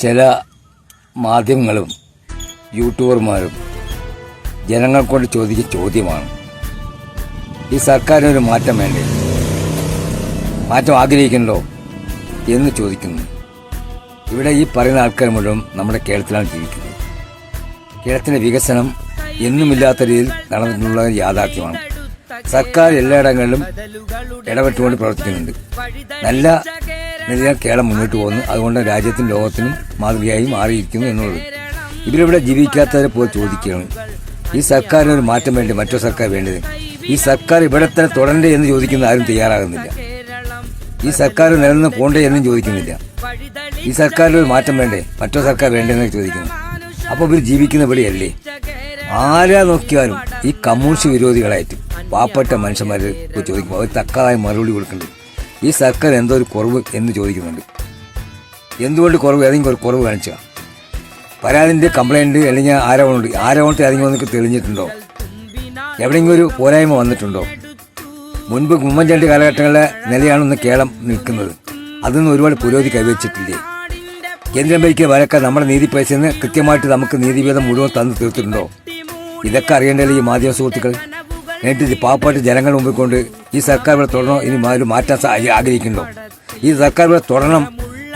ചില മാധ്യമങ്ങളും യൂട്യൂബർമാരും ജനങ്ങൾ കൊണ്ട് ചോദിക്കുന്ന ചോദ്യമാണ്, ഈ സർക്കാരിനൊരു മാറ്റം വേണ്ടേ, മാറ്റം ആഗ്രഹിക്കുന്നുണ്ടോ എന്ന് ചോദിക്കുന്നു. ഇവിടെ ഈ പറയുന്ന ആൾക്കാർ മുഴുവൻ നമ്മുടെ കേരളത്തിലാണ് ജീവിക്കുന്നത്. കേരളത്തിൻ്റെ വികസനം എന്നുമില്ലാത്ത രീതിയിൽ നടന്നിട്ടുള്ള യാഥാർത്ഥ്യമാണ്. സർക്കാർ എല്ലായിടങ്ങളിലും ഇടപെട്ടുകൊണ്ട് പ്രവർത്തിക്കുന്നുണ്ട്. നല്ല നിലയിൽ കേരളം മുന്നോട്ട് പോകുന്നു. അതുകൊണ്ട് രാജ്യത്തിനും ലോകത്തിനും മാതൃകയായി മാറിയിരിക്കുന്നു എന്നുള്ളത്. ഇവരിവിടെ ജീവിക്കാത്തവരെ പോയി ചോദിക്കുകയാണ്, ഈ സർക്കാരിനൊരു മാറ്റം വേണ്ടി, മറ്റോ സർക്കാർ വേണ്ടത്, ഈ സർക്കാർ ഇവിടെ തന്നെ തുടരണ്ടേ എന്ന് ചോദിക്കുന്ന ആരും തയ്യാറാകുന്നില്ല. ഈ സർക്കാർ നിലനിന്ന് പോണ്ടേ എന്നും ചോദിക്കുന്നില്ല. ഈ സർക്കാരിനൊരു മാറ്റം വേണ്ടേ, മറ്റോ സർക്കാർ വേണ്ടെന്ന് ചോദിക്കുന്നു. അപ്പോൾ ഇവർ ജീവിക്കുന്ന ഇവിടെയല്ലേ? ആരാ നോക്കിയാലും ഈ കമ്മ്യൂണിസ്റ്റ് വിരോധികളായിട്ട് പാവപ്പെട്ട മനുഷ്യന്മാർ ചോദിക്കുമ്പോൾ അവർ തക്കതായ മറുപടി കൊടുക്കുന്നുണ്ട്. ഈ സർക്കാർ എന്തോ ഒരു കുറവ് എന്ന് ചോദിക്കുന്നുണ്ട്. എന്തുകൊണ്ട് കുറവ്? ഏതെങ്കിലും ഒരു കുറവ് കാണിച്ചാൽ പരാതിൻ്റെ കംപ്ലൈൻറ്റ് അല്ലെങ്കിൽ ആരോപണത്തിൽ ഏതെങ്കിലും ഒന്നൊക്കെ തെളിഞ്ഞിട്ടുണ്ടോ? എവിടെയെങ്കിലും ഒരു പോരായ്മ വന്നിട്ടുണ്ടോ? മുൻപ് ഉമ്മൻചാണ്ടി കാലഘട്ടങ്ങളിലെ നിലയാണെന്ന് കേരളം നിൽക്കുന്നത്. അതൊന്നും ഒരുപാട് പുരോഗതി കൈവച്ചിട്ടില്ലേ? കേന്ദ്രം ഭരിക്കുന്ന വരക്കാർ നമ്മുടെ നീതി പൈസന്ന് കൃത്യമായിട്ട് നമുക്ക് നീതിവേദം മുഴുവൻ തന്നു തീർത്തിട്ടുണ്ടോ? ഇതൊക്കെ അറിയേണ്ടത് ഈ മാധ്യമ സുഹൃത്തുക്കൾ. എന്നിട്ട് പാവപ്പെട്ട ജനങ്ങൾ മുമ്പിൽ കൊണ്ട് ഈ സർക്കാർ ഇവിടെ തുടരണോ, ഇനി മാറ്റാൻ ആഗ്രഹിക്കുന്നുണ്ടോ? ഈ സർക്കാർ ഇവിടെ തുടരണം,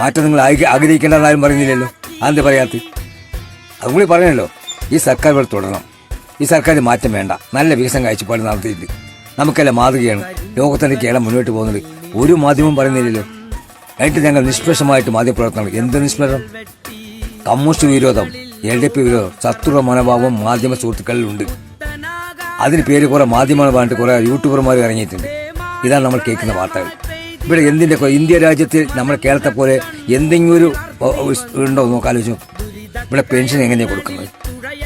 മാറ്റം നിങ്ങൾ ആഗ്രഹിക്കേണ്ടെന്ന് ആരും പറയുന്നില്ലല്ലോ. അതെന്ത് പറയാത്ത? അതുകൂടി പറയണല്ലോ, ഈ സർക്കാർ ഇവിടെ തുടരണം, ഈ സർക്കാരിന് മാറ്റം വേണ്ട, നല്ല വികസനം കാഴ്ചപ്പാട് നടത്തിയിട്ട് നമുക്കെല്ലാം മാതൃകയാണ്. ലോകത്തിൻ്റെ കേരളം മുന്നോട്ട് പോകുന്നത് ഒരു മാധ്യമം പറയുന്നില്ലല്ലോ. എന്നിട്ട് ഞങ്ങൾ നിഷ്പക്ഷമായിട്ട് മാധ്യമപ്രവർത്തനം. എന്ത് നിഷ്പക്ഷം? കമ്മ്യൂണിസ്റ്റ് വിരോധം, LDP വിരോധം, ശത്രുത മനോഭാവം മാധ്യമ സുഹൃത്തുക്കളിലുണ്ട്. അതിന് പേര് കുറെ മാധ്യമങ്ങൾ പറഞ്ഞിട്ട് കുറെ യൂട്യൂബർമാർ ഇറങ്ങിയിട്ടുണ്ട്. ഇതാണ് നമ്മൾ കേൾക്കുന്ന വാർത്തകൾ. ഇവിടെ എന്തിൻ്റെ ഇന്ത്യ രാജ്യത്തിൽ നമ്മുടെ കേരളത്തെ പോലെ എന്തെങ്കിലും ഒരു ഉണ്ടോ നോക്കാലോചിച്ചു. ഇവിടെ പെൻഷൻ എങ്ങനെയാണ് കൊടുക്കുന്നത്?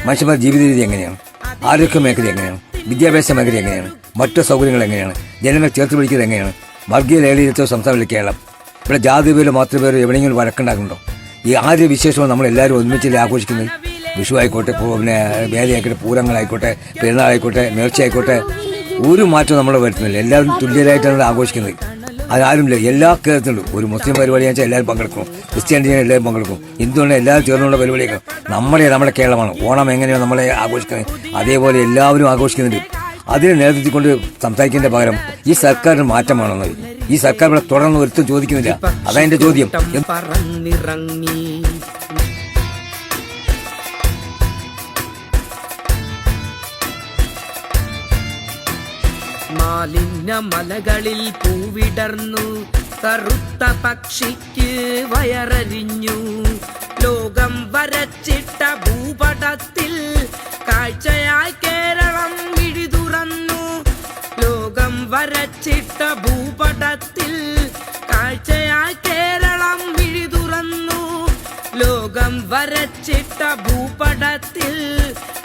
മനുഷ്യന്മാരുടെ ജീവിത രീതി എങ്ങനെയാണ്? ആരോഗ്യ മേഖല എങ്ങനെയാണ്? വിദ്യാഭ്യാസ മേഖല എങ്ങനെയാണ്? മറ്റു സൗകര്യങ്ങൾ എങ്ങനെയാണ്? ജനങ്ങൾ ചേർത്ത് പിടിക്കുന്നത് എങ്ങനെയാണ്? വർഗീയ ലഹരിയിലെത്തോ സംസ്ഥാനത്തിലെ കേരളം. ഇവിടെ ജാതി പേരോ മാതൃപേരോ എവിടെയെങ്കിലും വഴക്കുണ്ടാകുന്നുണ്ടോ? ഈ ആദ്യ വിശേഷവും നമ്മളെല്ലാവരും ഒന്നിച്ചല്ലേ ആഘോഷിക്കുന്നത്. വിഷു ആയിക്കോട്ടെ, പിന്നെ വേലയായിക്കോട്ടെ, പൂരങ്ങളായിക്കോട്ടെ, പെരുന്നാളായിക്കോട്ടെ, നേർച്ചയായിക്കോട്ടെ, ഒരു മാറ്റവും നമ്മൾ വരുത്തുന്നില്ല. എല്ലാവരും തുല്യരായിട്ടാണ് ആഘോഷിക്കുന്നത്. അതാരുമില്ല. എല്ലാ കേരളത്തിലും ഒരു മുസ്ലിം പരിപാടി വെച്ചാൽ എല്ലാവരും പങ്കെടുക്കും, ക്രിസ്ത്യാനി എല്ലാവരും പങ്കെടുക്കും, ഹിന്ദുവിനെ എല്ലാവരും ചേർന്നുള്ള പരിപാടിയൊക്കെ നമ്മുടെ കേരളമാണ്. ഓണം എങ്ങനെയാണ് നമ്മളെ ആഘോഷിക്കുന്നത്, അതേപോലെ എല്ലാവരും ആഘോഷിക്കുന്നുണ്ട്. അതിനെ നേതൃത്വത്തിൽ കൊണ്ട് സംസാരിക്കുന്നതിന്റെ പകരം ഈ സർക്കാരിന് മാറ്റമാണെന്ന്, ഈ സർക്കാർ ഇവിടെ തുടർന്ന് ഒരുത്തും ചോദിക്കുന്നില്ല. അതെന്റെ ചോദ്യം. മാലിന്യ മലകളിൽ പൂവിടർന്നു, കറുത്ത പക്ഷിക്ക് വയറരിഞ്ഞു. ലോകം വരച്ചിട്ട ഭൂപടത്തിൽ കാഴ്ചയായി കേരളം മിഴി തുറന്നു. ലോകം വരച്ചിട്ട ഭൂപടത്തിൽ കാഴ്ചയായി കേരളം മിഴി തുറന്നു. ലോകം വരച്ചിട്ട ഭൂപടത്തിൽ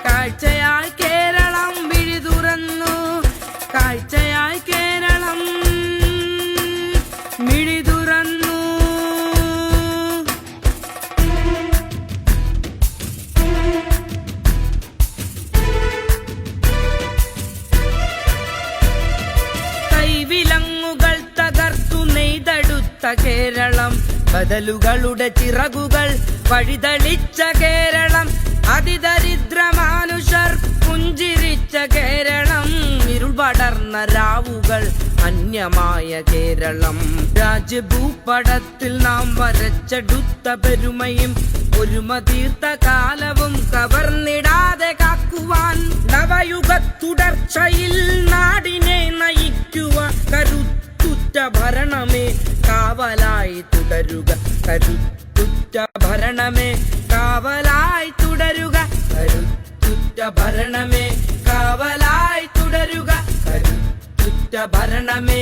കാഴ്ചയായി കേരളം മിഴി തുറന്നു. കാഴ്ചയായി കേരളം മിഴി തുറന്നു. കൈവിലങ്ങുകൾ തകർത്തു നെയ്തെടുത്ത കേരളം, ബദലുകളുടെ ചിറകുകൾ വഴിതെളിച്ച കേരളം, അതിദരിദ്രമാനുഷർ പുഞ്ചിരിച്ച കേരളം, ഇരുൾ പടർന്ന രാവുകൾ അന്യമായ കേരളം. രാജ്യഭൂപടത്തിൽ നാം വരച്ചെടുത്ത പെരുമയും ഒരുമ തീർത്ത കാലവും കവർന്നിടാതെ കാക്കുവാൻ, നവയുഗ തുടർച്ചയിൽ നാടിനെ നയിക്കുക കരുത്തുറ്റ ഭരണമേ കാവലായി തുടരുക. കരുത്തുറ്റ ഭരണമേ കാവലായി തുടരുക. കരുത്തുറ്റ ഭരണമേ കാവലായി തുടരുക. കരുത്തുറ്റ ഭരണമേ